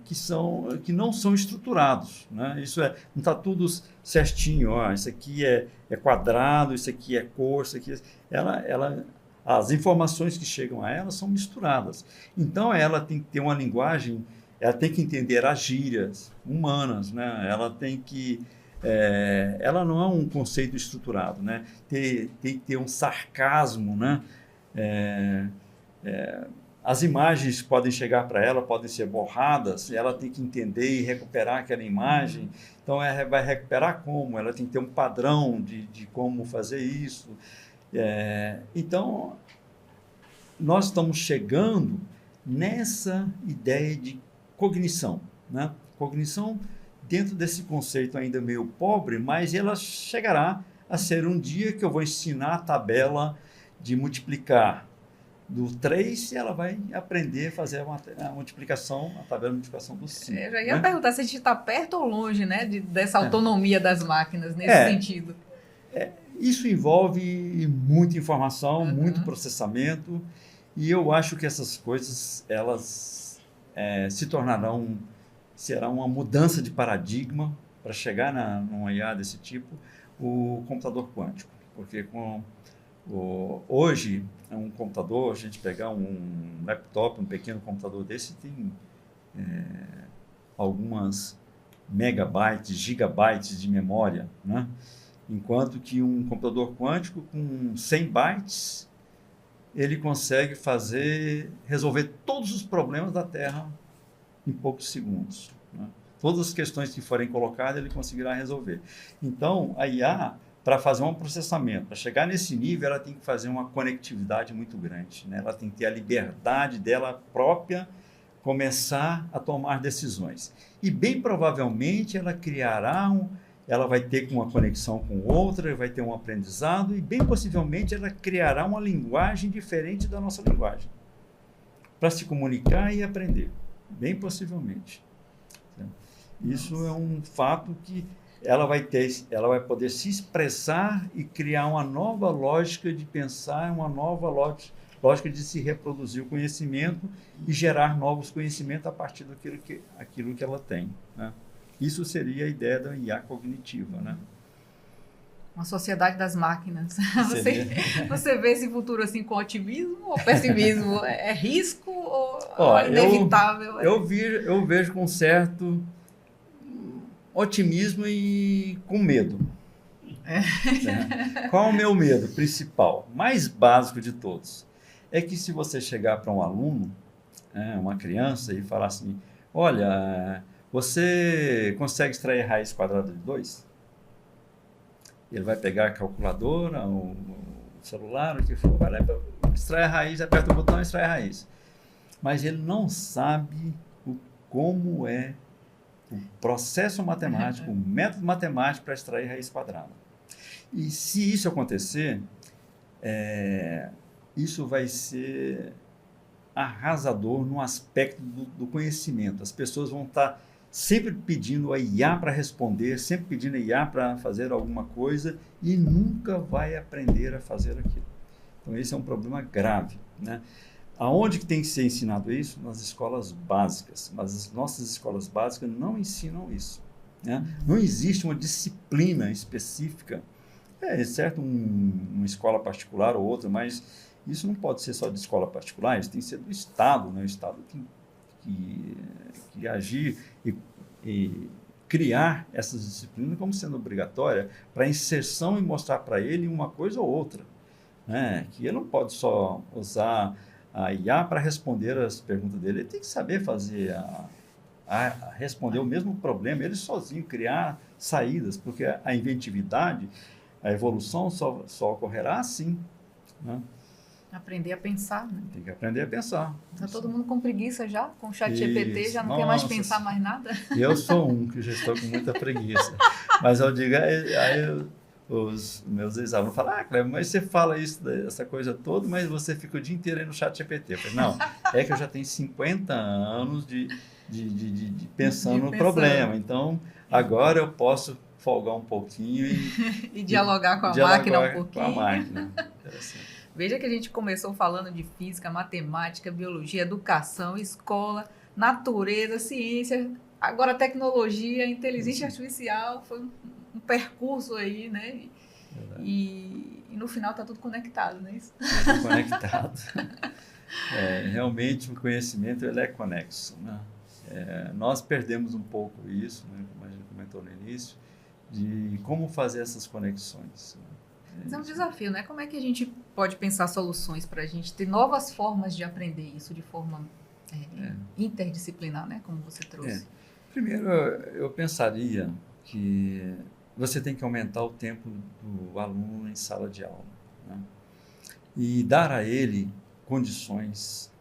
Speaker 2: que não são estruturados, né? Isso não está tudo certinho. Isso aqui é quadrado, isso aqui é cor, isso aqui as informações que chegam a ela são misturadas. Então, ela tem que ter uma linguagem, ela tem que entender as gírias humanas, né? Ela não é um conceito estruturado, né? Tem que ter um sarcasmo, né? As imagens podem chegar para ela, podem ser borradas, ela tem que entender e recuperar aquela imagem. Então, ela vai recuperar como? Ela tem que ter um padrão de como fazer isso. Então, nós estamos chegando nessa ideia de cognição, né? Cognição dentro desse conceito ainda meio pobre, mas ela chegará a ser um dia que eu vou ensinar a tabela de multiplicar do 3 e ela vai aprender a fazer a multiplicação, a tabela de multiplicação do 5.
Speaker 1: Eu já ia perguntar se a gente está perto ou longe, né, dessa autonomia das máquinas nesse sentido.
Speaker 2: Isso envolve muita informação, muito processamento, e eu acho que essas coisas elas será uma mudança de paradigma para chegar numa IA desse tipo, o computador quântico, porque hoje um computador, a gente pegar um laptop, um pequeno computador desse, tem algumas megabytes, gigabytes de memória, né? Enquanto que um computador quântico com 100 bytes, ele consegue resolver todos os problemas da Terra em poucos segundos, né? Todas as questões que forem colocadas, ele conseguirá resolver. Então, a IA, para fazer um processamento, para chegar nesse nível, ela tem que fazer uma conectividade muito grande, né? Ela tem que ter a liberdade dela própria, começar a tomar decisões. E, bem provavelmente, ela vai ter uma conexão com outra, vai ter um aprendizado, e, bem possivelmente, ela criará uma linguagem diferente da nossa linguagem, para se comunicar e aprender. Bem possivelmente. Isso é um fato que ela vai poder se expressar e criar uma nova lógica de pensar, uma nova lógica de se reproduzir o conhecimento e gerar novos conhecimentos a partir daquilo que ela tem, né? Isso seria a ideia da IA cognitiva, né?
Speaker 1: Uma sociedade das máquinas. Você vê esse futuro assim com otimismo ou pessimismo? É risco ou é inevitável?
Speaker 2: Eu vejo com certo otimismo e com medo. Qual é o meu medo principal? Mais básico de todos. É que se você chegar para um aluno, uma criança, e falar assim, olha, você consegue extrair raiz quadrada de 2? Ele vai pegar a calculadora, o celular, o que for, vai lá, extrai a raiz, aperta o botão e extrai a raiz. Mas ele não sabe como é o processo matemático, o método matemático para extrair raiz quadrada. E se isso acontecer, isso vai ser arrasador no aspecto do conhecimento. As pessoas vão estar sempre pedindo a IA para responder, sempre pedindo a IA para fazer alguma coisa e nunca vai aprender a fazer aquilo. Então, esse é um problema grave, né? aonde que tem que ser ensinado isso? Nas escolas básicas. Mas as nossas escolas básicas não ensinam isso, né? Não existe uma disciplina específica. Certo, uma escola particular ou outra, mas isso não pode ser só de escola particular, isso tem que ser do Estado, né? O Estado tem que agir e criar essas disciplinas como sendo obrigatória para inserção e mostrar para ele uma coisa ou outra, né? Que ele não pode só usar a IA para responder as perguntas dele, ele tem que saber fazer responder o mesmo problema, ele sozinho criar saídas, porque a inventividade, a evolução só ocorrerá assim, né?
Speaker 1: Aprender a pensar, né?
Speaker 2: Tem que aprender a pensar.
Speaker 1: Está todo mundo com preguiça já? Com o chat GPT, já não quer mais pensar mais nada?
Speaker 2: Eu sou um que já estou com muita preguiça. Mas eu digo, os meus ex-alunos falam, Cleber, mas você fala essa coisa toda, mas você fica o dia inteiro aí no chat GPT. Eu falei, não, é que eu já tenho 50 anos de pensando no problema. Então, agora eu posso folgar um pouquinho
Speaker 1: e dialogar com a máquina um pouquinho.
Speaker 2: Com a máquina.
Speaker 1: Veja que a gente começou falando de física, matemática, biologia, educação, escola, natureza, ciência, agora tecnologia, inteligência artificial, foi um percurso aí, né? E no final está tudo conectado, não é isso?
Speaker 2: Tudo conectado. Realmente o conhecimento ele é conexo, né? Nós perdemos um pouco isso, né, como a gente comentou no início, de como fazer essas conexões.
Speaker 1: Mas é um desafio, né? Como é que a gente pode pensar soluções para a gente ter novas formas de aprender isso de forma interdisciplinar, né? Como você trouxe.
Speaker 2: Primeiro, eu pensaria que você tem que aumentar o tempo do aluno em sala de aula, né? E dar a ele condições,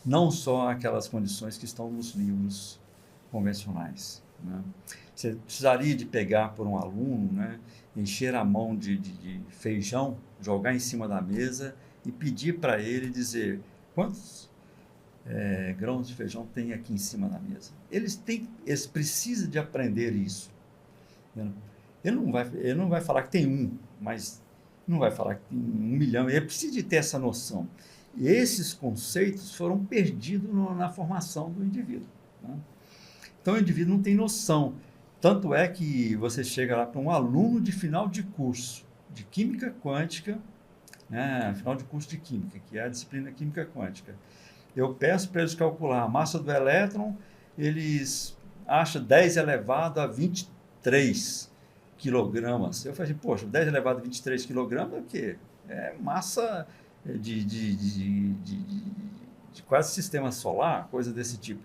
Speaker 2: não só aquelas condições que estão nos livros convencionais, né? Você precisaria de pegar por um aluno, né, encher a mão de feijão, jogar em cima da mesa e pedir para ele dizer quantos grãos de feijão tem aqui em cima da mesa. Eles precisam de aprender isso. Ele não vai falar que tem mas não vai falar que tem 1 milhão. Ele precisa de ter essa noção. E esses conceitos foram perdidos na formação do indivíduo, né? Então, o indivíduo não tem noção. Tanto é que você chega lá para um aluno de final de curso de Química Quântica, né, final de curso de Química, que é a disciplina Química Quântica. Eu peço para eles calcular a massa do elétron, eles acham 10 elevado a 23 quilogramas. Eu falei, poxa, 10 elevado a 23 quilogramas é o quê? É massa de quase sistema solar, coisa desse tipo.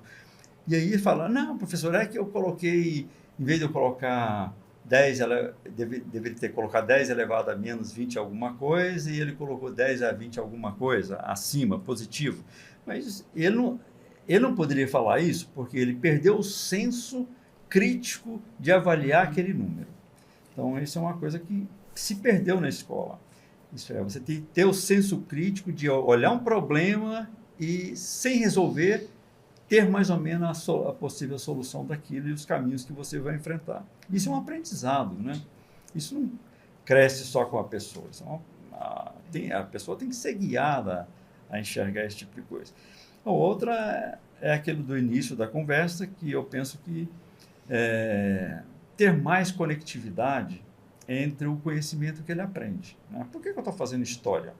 Speaker 2: E aí ele fala, não, professor, é que eu coloquei, em vez de eu colocar 10, deveria ter colocado 10 elevado a menos 20 alguma coisa, e ele colocou 10 a 20 alguma coisa, acima, positivo. Mas ele não poderia falar isso, porque ele perdeu o senso crítico de avaliar aquele número. Então, isso é uma coisa que se perdeu na escola. Isso é, você tem que ter o senso crítico de olhar um problema e, sem resolver, ter mais ou menos a possível solução daquilo e os caminhos que você vai enfrentar. Isso é um aprendizado, né? Isso não cresce só com a pessoa. A pessoa tem que ser guiada a enxergar esse tipo de coisa. A outra é aquele do início da conversa, que eu penso que ter mais conectividade entre o conhecimento que ele aprende, né? Por que eu estou fazendo história,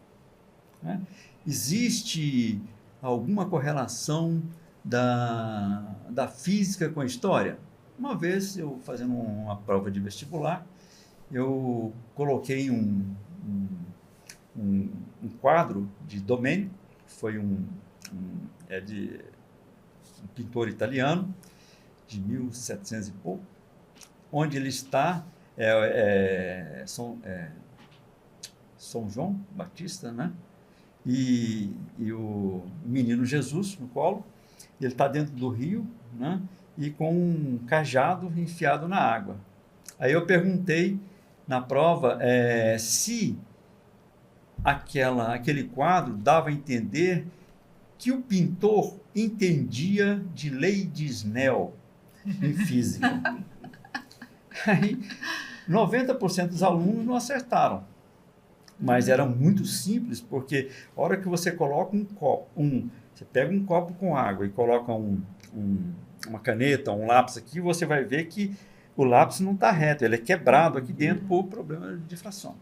Speaker 2: né? Existe alguma correlação da física com a história? Uma vez, eu fazendo uma prova de vestibular, eu coloquei um quadro de Domenico, que foi um pintor italiano, de 1700 e pouco, onde ele está, São João Batista, né? E o menino Jesus no colo, ele está dentro do rio, né? E com um cajado enfiado na água. Aí eu perguntei na prova se aquele quadro dava a entender que o pintor entendia de lei de Snell em física. Aí 90% dos alunos não acertaram. Mas era muito simples, porque a hora que você coloca um copo, você pega um copo com água e coloca uma caneta, um lápis aqui, você vai ver que o lápis não está reto, ele é quebrado aqui dentro por problema de difração.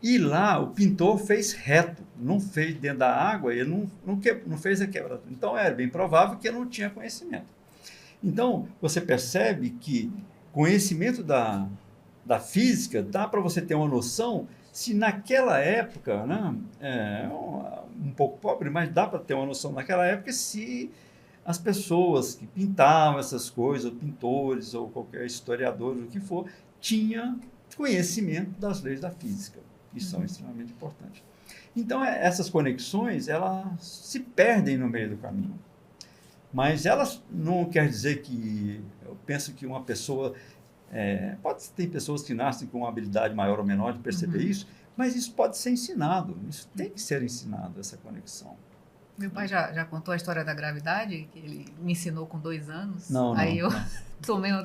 Speaker 2: E lá o pintor fez reto, não fez dentro da água, ele não fez a quebrada. Então era bem provável que ele não tinha conhecimento. Então você percebe que conhecimento da física dá para você ter uma noção se naquela época, né, um pouco pobre, mas dá para ter uma noção naquela época se as pessoas que pintavam essas coisas, pintores ou qualquer historiador, o que for, tinha conhecimento das leis da física, que são extremamente importantes. Então, essas conexões, elas se perdem no meio do caminho. Mas elas não quer dizer que... Eu penso que uma pessoa... tem pessoas que nascem com uma habilidade maior ou menor de perceber isso, mas isso pode ser ensinado. Isso tem que ser ensinado, essa conexão.
Speaker 1: Meu pai já contou a história da gravidade, que ele me ensinou com 2 anos.
Speaker 2: Não.
Speaker 1: Eu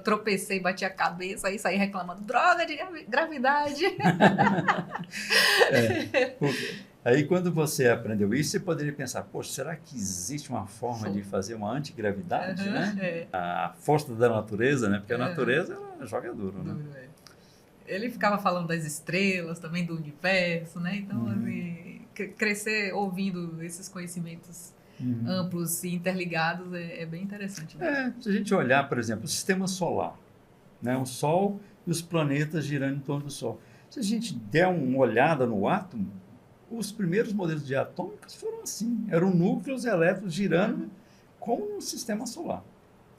Speaker 1: tropecei, bati a cabeça, aí saí reclamando, droga de gravidade.
Speaker 2: Aí quando você aprendeu isso, você poderia pensar, poxa, será que existe uma forma de fazer uma antigravidade, né? A força da natureza, né? Porque a natureza ela joga duro, né?
Speaker 1: Ele ficava falando das estrelas, também do universo, né? Então, assim, crescer ouvindo esses conhecimentos amplos e interligados é bem interessante. Né?
Speaker 2: Se a gente olhar, por exemplo, o sistema solar, né? O Sol e os planetas girando em torno do Sol. Se a gente der uma olhada no átomo, os primeiros modelos de atômicos foram assim, eram núcleos elétrons girando como um sistema solar.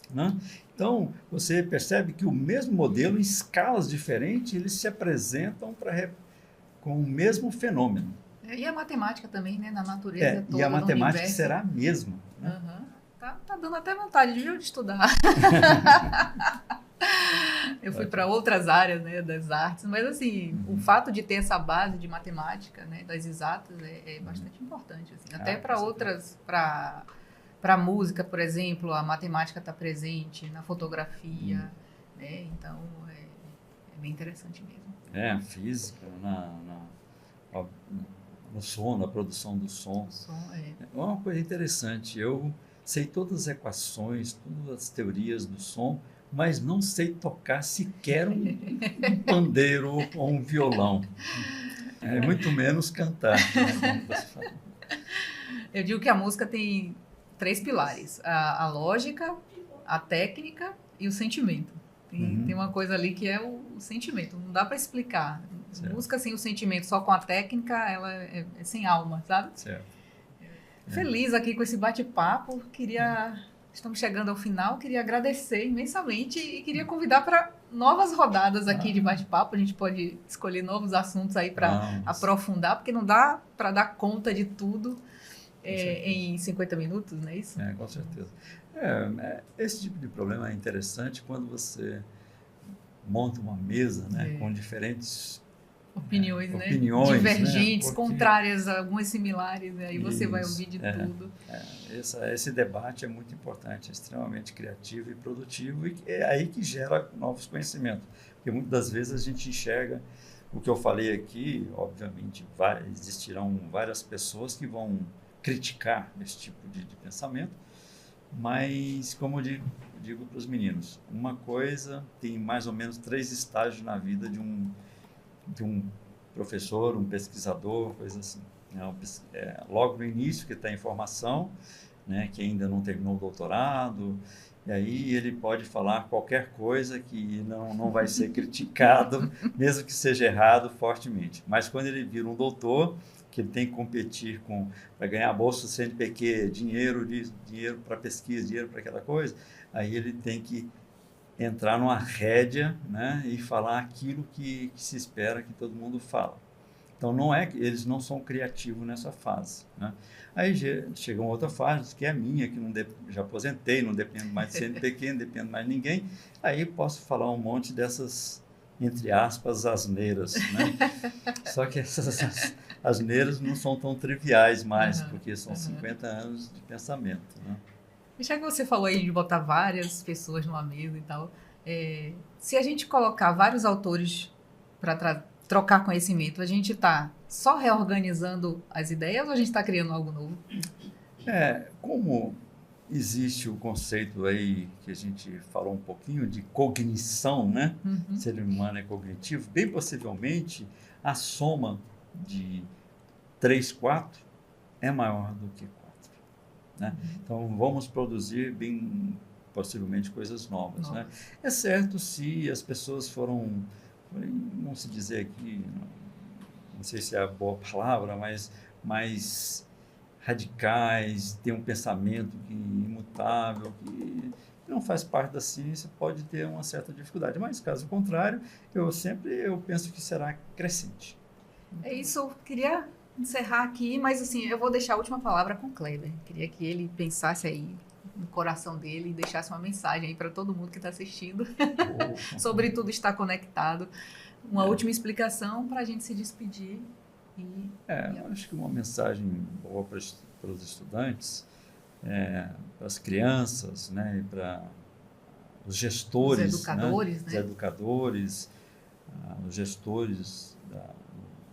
Speaker 2: Né? Então, você percebe que o mesmo modelo, em escalas diferentes, eles se apresentam com o mesmo fenômeno.
Speaker 1: E a matemática também, né? Na natureza toda,
Speaker 2: e a matemática
Speaker 1: universo.
Speaker 2: será a mesma. Né?
Speaker 1: Tá dando até vontade de estudar. Eu fui para outras áreas, né, das artes, mas assim, o fato de ter essa base de matemática, né, das exatas é bastante importante. Assim. Até para outras, para música, por exemplo, a matemática está presente na fotografia, né? Então é bem interessante mesmo.
Speaker 2: A física, no som, na produção do som. É uma coisa interessante. Eu sei todas as equações, todas as teorias do som, mas não sei tocar sequer um pandeiro ou um violão. Muito menos cantar. Né?
Speaker 1: Eu digo que a música tem 3 pilares. A lógica, a técnica e o sentimento. Tem uma coisa ali que é o sentimento. Não dá para explicar. Certo. Música sem o sentimento, só com a técnica, ela é sem alma, sabe?
Speaker 2: Certo.
Speaker 1: Feliz aqui com esse bate-papo. Estamos chegando ao final. Queria agradecer imensamente e queria convidar para novas rodadas aqui de bate-papo. A gente pode escolher novos assuntos aí para aprofundar, porque não dá para dar conta de tudo em 50 minutos, não é isso?
Speaker 2: Com certeza. Esse tipo de problema é interessante quando você monta uma mesa, né, com diferentes
Speaker 1: opiniões, né? Divergentes, né? Contrárias, algumas similares, aí você vai ouvir de tudo.
Speaker 2: Esse debate é muito importante, é extremamente criativo e produtivo, e é aí que gera novos conhecimentos. Porque muitas das vezes a gente enxerga o que eu falei aqui, obviamente existirão várias pessoas que vão criticar esse tipo de pensamento, mas, como eu digo para os meninos, uma coisa tem mais ou menos 3 estágios na vida de um professor, um pesquisador, coisa assim. Logo no início, que está em formação, né, que ainda não terminou o doutorado, e aí ele pode falar qualquer coisa que não vai ser criticado, mesmo que seja errado, fortemente. Mas quando ele vira um doutor, que ele tem que competir para ganhar a bolsa do CNPq, dinheiro para pesquisa, dinheiro para aquela coisa, aí ele tem que entrar numa rédea, né, e falar aquilo que se espera que todo mundo fala. Então, eles não são criativos nessa fase. Né? Aí chega uma outra fase, que é a minha, que já aposentei, não dependo mais de CNPq, não dependo mais de ninguém. Aí posso falar um monte dessas, entre aspas, asneiras. Né? Só que essas asneiras não são tão triviais mais, porque são 50 anos de pensamento. Né?
Speaker 1: Já que você falou aí de botar várias pessoas numa mesa e tal, se a gente colocar vários autores para trocar conhecimento? A gente está só reorganizando as ideias ou a gente está criando algo novo?
Speaker 2: Como existe o conceito aí que a gente falou um pouquinho de cognição, né? O ser humano é cognitivo, bem possivelmente a soma de 3, 4 é maior do que 4, né? Então vamos produzir bem possivelmente coisas novas, né? É certo se as pessoas foram, vamos se dizer aqui, não sei se é a boa palavra, mas mais radicais, tem um pensamento imutável, que não faz parte da ciência, pode ter uma certa dificuldade. Mas, caso contrário, eu penso que será crescente.
Speaker 1: É isso, eu queria encerrar aqui, mas assim, eu vou deixar a última palavra com o Kleber. Queria que ele pensasse aí no coração dele e deixasse uma mensagem aí para todo mundo que está assistindo sobre tudo estar conectado. Uma última explicação para a gente se despedir.
Speaker 2: Eu acho que uma mensagem boa para os estudantes, para as crianças, né, e para os gestores,
Speaker 1: os educadores,
Speaker 2: né? Os educadores, os gestores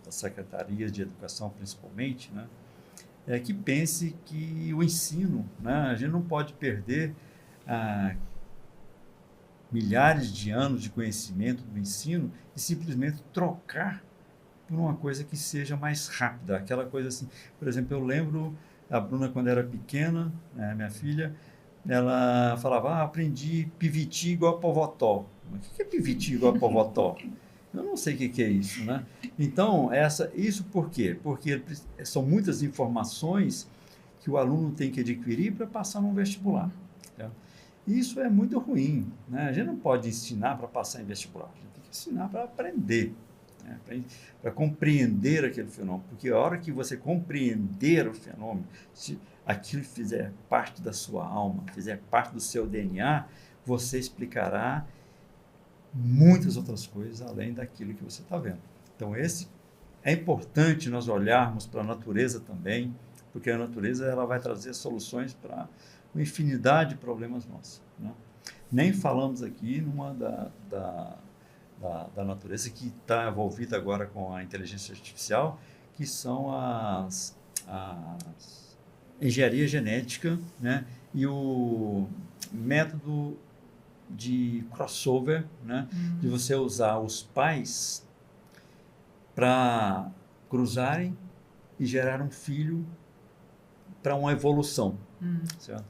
Speaker 2: das secretarias de educação, principalmente, né, que pense que o ensino, né, a gente não pode perder milhares de anos de conhecimento do ensino e simplesmente trocar por uma coisa que seja mais rápida, aquela coisa assim. Por exemplo, eu lembro a Bruna quando era pequena, né, minha filha, ela falava, aprendi piviti igual a povotó. Mas o que é piviti igual a povotó? Eu não sei o que é isso, né? Então, isso por quê? Porque são muitas informações que o aluno tem que adquirir para passar num vestibular. Tá? Isso é muito ruim, né? A gente não pode ensinar para passar em vestibular, a gente tem que ensinar para aprender, né? Para compreender aquele fenômeno, porque a hora que você compreender o fenômeno, se aquilo fizer parte da sua alma, fizer parte do seu DNA, você explicará muitas outras coisas além daquilo que você está vendo. Então, é importante nós olharmos para a natureza também, porque a natureza ela vai trazer soluções para uma infinidade de problemas nossos, né? Nem falamos aqui numa da natureza que está envolvida agora com a inteligência artificial, que são as engenharia genética, né? E o método de crossover, né? De você usar os pais para cruzarem e gerar um filho para uma evolução. Certo?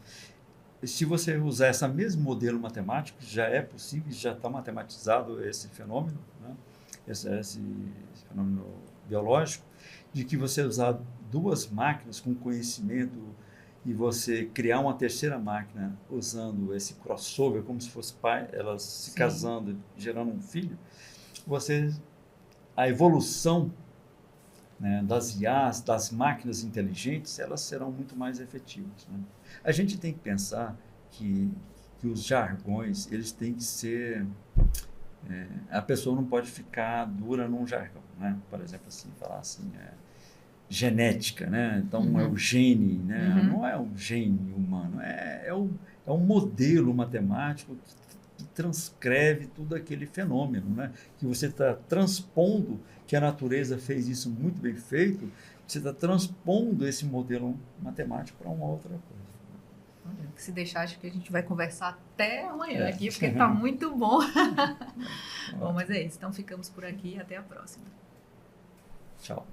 Speaker 2: Se você usar esse mesmo modelo matemático, já é possível, já está matematizado esse fenômeno, né? esse fenômeno biológico, de que você usar duas máquinas com conhecimento e você criar uma terceira máquina usando esse crossover, como se fosse pai, elas se
Speaker 1: Sim.
Speaker 2: casando, gerando um filho, a evolução, né, das IAs, das máquinas inteligentes, elas serão muito mais efetivas, né? A gente tem que pensar que os jargões, eles têm que ser... a pessoa não pode ficar dura num jargão, né? Por exemplo, assim, falar assim, genética, né? Então, é o gene, né? Não é o gene humano, é um modelo matemático que transcreve tudo aquele fenômeno, né? Que você está transpondo, que a natureza fez isso muito bem feito, você está transpondo esse modelo matemático para uma outra coisa.
Speaker 1: Se deixar, acho que a gente vai conversar até amanhã aqui, porque está muito bom. Bom, mas é isso. Então, ficamos por aqui e até a próxima.
Speaker 2: Tchau.